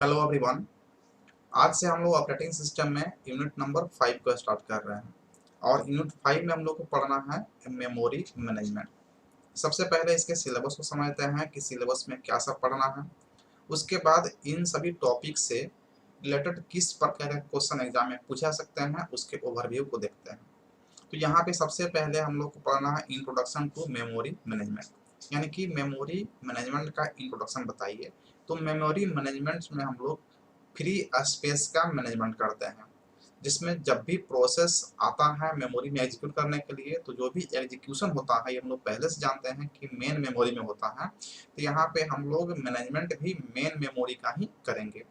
Hello everyone. आज से हम लोग ऑपरेटिंग सिस्टम में यूनिट नंबर 5 को स्टार्ट कर रहे हैं और यूनिट 5 में हम लोग को पढ़ना है मेमोरी मैनेजमेंट। सबसे पहले इसके सिलेबस को समझते हैं कि सिलेबस में क्या सब पढ़ना है। उसके बाद इन सभी टॉपिक से रिलेटेड किस प्रकार के क्वेश्चन एग्जाम में पूछा सकते हैं उसके ओवरव्यू को देखते हैं। तो यहाँ पे सबसे पहले हम लोग को पढ़ना है इंट्रोडक्शन टू मेमोरी मैनेजमेंट, यानी कि मेमोरी मैनेजमेंट का इंट्रोडक्शन बताइए। तो मेमोरी मैनेजमेंट में हम लोग फ्री स्पेस का मैनेजमेंट करते हैं, जिसमें जब भी प्रोसेस आता है मेमोरी में एग्जीक्यूट करने के लिए तो जो भी एग्जीक्यूशन होता है ये हम लोग पहले से जानते हैं कि मेन मेमोरी में होता है। तो यहाँ पे हम लोग मैनेजमेंट भी मेन मेमोरी का ही करेंगे।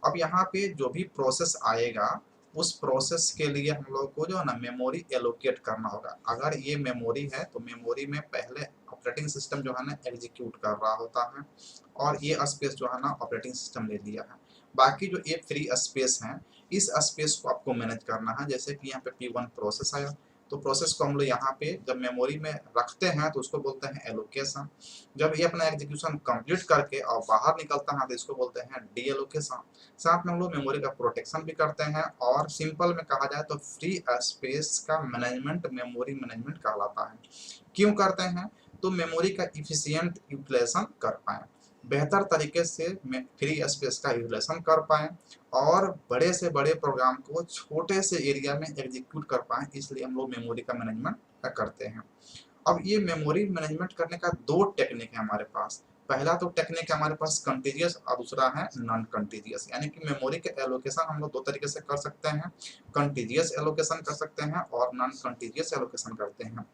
अब यहाँ पे जो भी प्रोसेस आएगा उस प्रोसेस के लिए हम लोग को जो है ना मेमोरी एलोकेट करना होगा। अगर ये मेमोरी है तो मेमोरी में पहले ऑपरेटिंग सिस्टम जो है ना एग्जीक्यूट कर रहा होता है और ये स्पेस जो है ना ऑपरेटिंग सिस्टम ले लिया है। बाकी जो ये फ्री स्पेस है इस स्पेस को आपको मैनेज करना है। जैसे कि यहाँ पे P1 प्रोसेस आया तो प्रोसेस को हम लोग यहाँ पे जब मेमोरी में रखते हैं तो उसको बोलते हैं एलोकेशन। जब ये अपना एग्जीक्यूशन कंप्लीट करके और बाहर निकलता है तो इसको बोलते हैं डी एलोकेशन। साथ में हम लोग मेमोरी का प्रोटेक्शन भी करते हैं और सिंपल में कहा जाए तो फ्री स्पेस का मैनेजमेंट मेमोरी मैनेजमेंट कहलाता है। क्यों करते हैं? तो मेमोरी का इफिशियंट यूटिलाइजेशन कर पाए, बेहतर तरीके से फ्री स्पेस का यूटिलाइजेशन कर पाएँ और बड़े से बड़े प्रोग्राम को छोटे से एरिया में एग्जीक्यूट कर पाएँ, इसलिए हम लोग मेमोरी का मैनेजमेंट करते हैं। अब ये मेमोरी मैनेजमेंट करने का दो टेक्निक है हमारे पास। पहला तो टेक्निक है हमारे पास कंटीजियस और दूसरा है नॉन कंटीजियस, यानी कि मेमोरी के एलोकेशन हम लोग दो तरीके से कर सकते हैं। कंटीजियस एलोकेशन कर सकते हैं और नॉन कंटीजियस एलोकेशन करते हैं।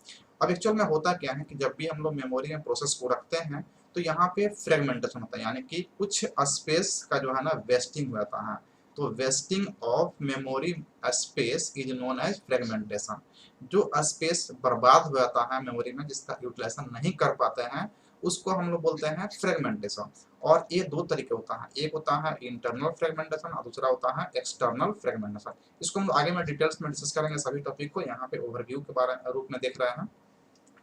अब एक्चुअल में होता क्या है कि जब भी हम लोग मेमोरी में प्रोसेस को रखते हैं तो यहाँ पे फ्रेगमेंटेशन होता है, यानी कि कुछ स्पेस का जो है ना वेस्टिंग होता है। तो wasting of memory space is known as fragmentation. जो स्पेस बर्बाद हो जाता है मेमोरी में जिसका यूटिलाइजेशन नहीं कर पाते हैं उसको हम लोग बोलते हैं फ्रेगमेंटेशन। और ये दो तरीके होता है, एक होता है इंटरनल फ्रेगमेंटेशन और दूसरा होता है एक्सटर्नल फ्रेगमेंटेशन। इसको हम आगे में डिटेल्स में डिस्कस करेंगे सभी टॉपिक को, यहाँ पे ओवरव्यू के बारे रूप में देख रहे हैं।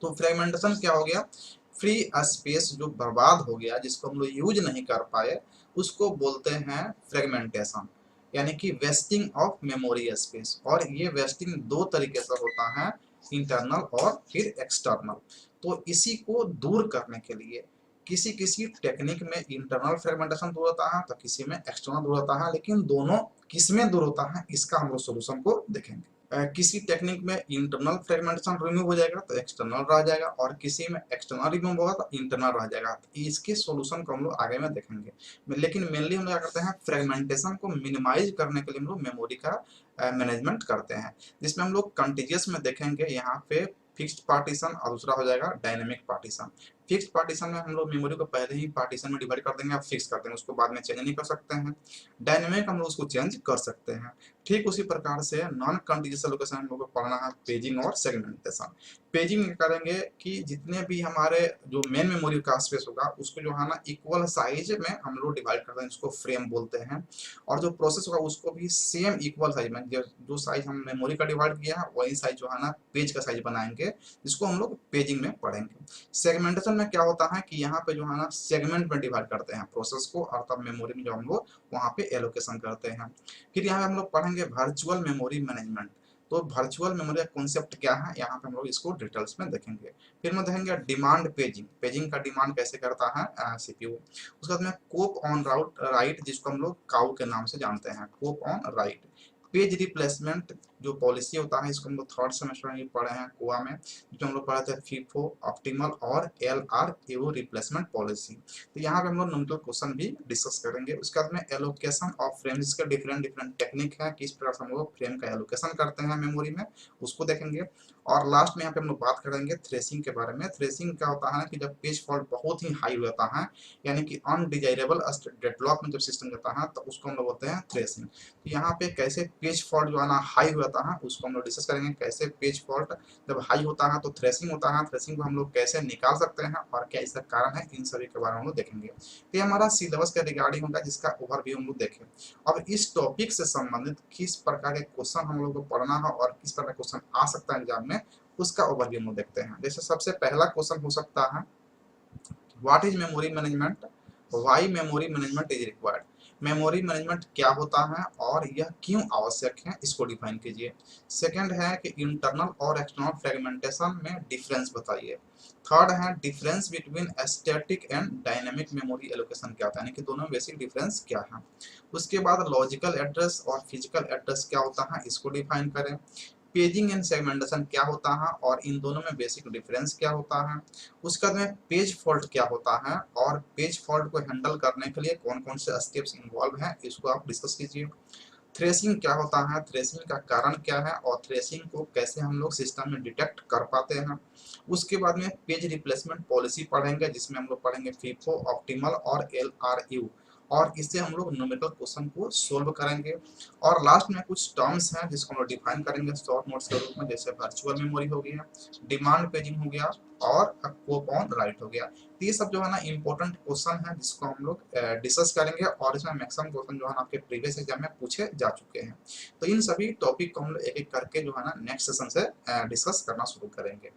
तो फ्रेगमेंटेशन क्या हो गया? फ्री स्पेस जो बर्बाद हो गया जिसको हम लोग यूज नहीं कर पाए उसको बोलते हैं फ्रेगमेंटेशन, यानी कि वेस्टिंग ऑफ मेमोरी स्पेस। और ये वेस्टिंग दो तरीके से होता है, इंटरनल और फिर एक्सटर्नल। तो इसी को दूर करने के लिए किसी किसी टेक्निक में इंटरनल फ्रेगमेंटेशन दूर होता है तो किसी में एक्सटर्नल दूर होता है, लेकिन दोनों किस में दूर होता है इसका हम लोग सोल्यूशन को देखेंगे। किसी टेक्निक में इंटरनल फ्रेगमेंटेशन रिमूव हो जाएगा तो एक्सटर्नल रह जाएगा और किसी में एक्सटर्नल रिमूव होगा तो इंटरनल रह जाएगा। तो इसके सॉल्यूशन को हम लोग आगे में देखेंगे, लेकिन मेनली हम लोग क्या करते हैं फ्रेगमेंटेशन को मिनिमाइज करने के लिए हम लोग मेमोरी का मैनेजमेंट करते हैं, जिसमें हम लोग कंटीजियस में देखेंगे यहाँ पे फिक्स्ड पार्टीशन और दूसरा हो जाएगा डायनेमिक पार्टीशन। फिक्स्ड पार्टीशन में हम लोग मेमोरी को पहले ही पार्टीशन में डिवाइड कर देंगे, आप फिक्स कर देंगे, उसको बाद में चेंज नहीं कर सकते हैं। डायनेमिक हम लोग उसको चेंज कर सकते हैं। ठीक उसी प्रकार से नॉन कंटीजियस एलोकेशन हम लोग को पढ़ना है पेजिंग और सेगमेंटेशन। पेजिंग में करेंगे कि जितने भी हमारे जो मेन मेमोरी का स्पेस होगा उसको जो है ना इक्वल साइज में हम लोग डिवाइड करते हैं, उसको फ्रेम बोलते हैं। और जो प्रोसेस होगा उसको भी सेम इक्वल साइज में, जो साइज हम मेमोरी का डिवाइड किया है वही साइज जो है ना पेज का साइज बनाएंगे, जिसको हम लोग पेजिंग में पढ़ेंगे। सेगमेंटेशन में क्या होता है कि यहाँ पे जो है ना सेगमेंट में डिवाइड करते हैं प्रोसेस को और तब मेमोरी में जो हम लोग वहाँ पे एलोकेशन करते हैं। फिर यहाँ हम लोग पढ़ेंगे वर्चुअल मेमोरी मैनेजमेंट। तो वर्चुअल मेमोरी का कॉन्सेप्ट क्या है यहाँ पे हम लोग इसको डिटेल्स में देखेंगे। फिर हम देखेंगे डिमांड पेजिंग, पेजिंग का डिमांड कैसे करता है सीपीयू। उसके बाद में कोप ऑन राउट राइट, जिसको हम लोग काउ के नाम से जानते हैं, कोप ऑन राइट। पेज रिप्लेसमेंट जो पॉलिसी होता है इसको हम लोग थर्ड सेमेस्टर में पढ़े हैं कोआ में, जो हम लोग पढ़े थे फीफो ऑप्टिमल और LRAO रिप्लेसमेंट पॉलिसी। तो यहाँ पे हम लोग न्यूमेरिकल क्वेश्चन भी डिस्कस करेंगे। उसके बाद में एलोकेशन ऑफ फ्रेम्स के डिफरेंट डिफरेंट टेक्निक है, किस प्रकार से हम लोग फ्रेम का एलोकेशन करते हैं मेमोरी में, उसको देखेंगे। और लास्ट में यहाँ पे हम लोग बात करेंगे थ्रेसिंग के बारे में। थ्रेसिंग क्या होता है कि जब पेज फॉल्ट बहुत ही हाई होता है, यानी कि अनडिजायरेबल डेडलॉक में जब सिस्टम जाता है तो उसको हम लोग बोलते हैं थ्रेसिंग। तो यहाँ पे कैसे पेज फॉल्ट जो है ना हाई हो जाता है उसको हम लोग डिस्कस करेंगे, कैसे पेज फॉल्ट जब हाई होता है तो थ्रेसिंग होता है, थ्रेसिंग को हम लोग कैसे निकाल सकते हैं और क्या इसका कारण है, इन सभी के बारे में हम लोग देखेंगे। तो ये हमारा सिलेबस के रिगार्डिंग होगा जिसका ओवरव्यू हम लोग देखें। अब इस टॉपिक से संबंधित किस प्रकार के क्वेश्चन हम लोग को पढ़ना है और किस प्रकार का क्वेश्चन आ सकता है एग्जाम में उसका ओवरव्यू हम लोग देखते हैं। जैसे सबसे पहला क्वेश्चन हो सकता है what is memory management, why memory management is required. Memory management क्या होता है और यह क्यों आवश्यक है, इसको डिफाइन कीजिए। सेकंड है कि इंटरनल और एक्सटर्नल फ्रेगमेंटेशन में डिफरेंस बताइए। थर्ड है difference between static and dynamic memory allocation क्या होता है, यानी कि दोनों में बेसिक डिफरेंस क्या है। उसके बाद लॉजिकल एड्रेस और फिजिकल एड्रेस क्या होता है, इसको डिफाइन करें। पेजिंग एंड सेगमेंटेशन क्या होता है और इन दोनों में बेसिक डिफरेंस क्या होता है। उसके बाद में पेज फॉल्ट क्या होता है और पेज फॉल्ट को हैंडल करने के लिए कौन कौन से स्टेप्स इन्वॉल्व हैं, इसको आप डिस्कस कीजिए। थ्रेसिंग क्या होता है, थ्रेसिंग का कारण क्या है और थ्रेसिंग को कैसे हम लोग सिस्टम में डिटेक्ट कर पाते हैं। उसके बाद में पेज रिप्लेसमेंट पॉलिसी पढ़ेंगे, जिसमें हम लोग पढ़ेंगे फीफो, ऑप्टिमल और एलआरयू, और इससे हम लोग न्यूमेरिकल क्वेश्चन को सोल्व करेंगे। और लास्ट में कुछ टर्म्स हैं जिसको हम लोग डिफाइन करेंगे शॉर्ट नोट्स के रूप में, जैसे वर्चुअल मेमोरी हो गया, डिमांड पेजिंग हो गया और कोप ऑन राइट हो गया। तो ये सब जो है ना इंपॉर्टेंट क्वेश्चन है जिसको हम लोग डिस्कस करेंगे, और इसमें मैक्सिमम क्वेश्चन जो है ना आपके प्रीवियस एग्जाम में पूछे जा चुके हैं। तो इन सभी टॉपिक को हम लोग एक एक करके जो है ना नेक्स्ट सेशन से डिस्कस करना शुरू करेंगे।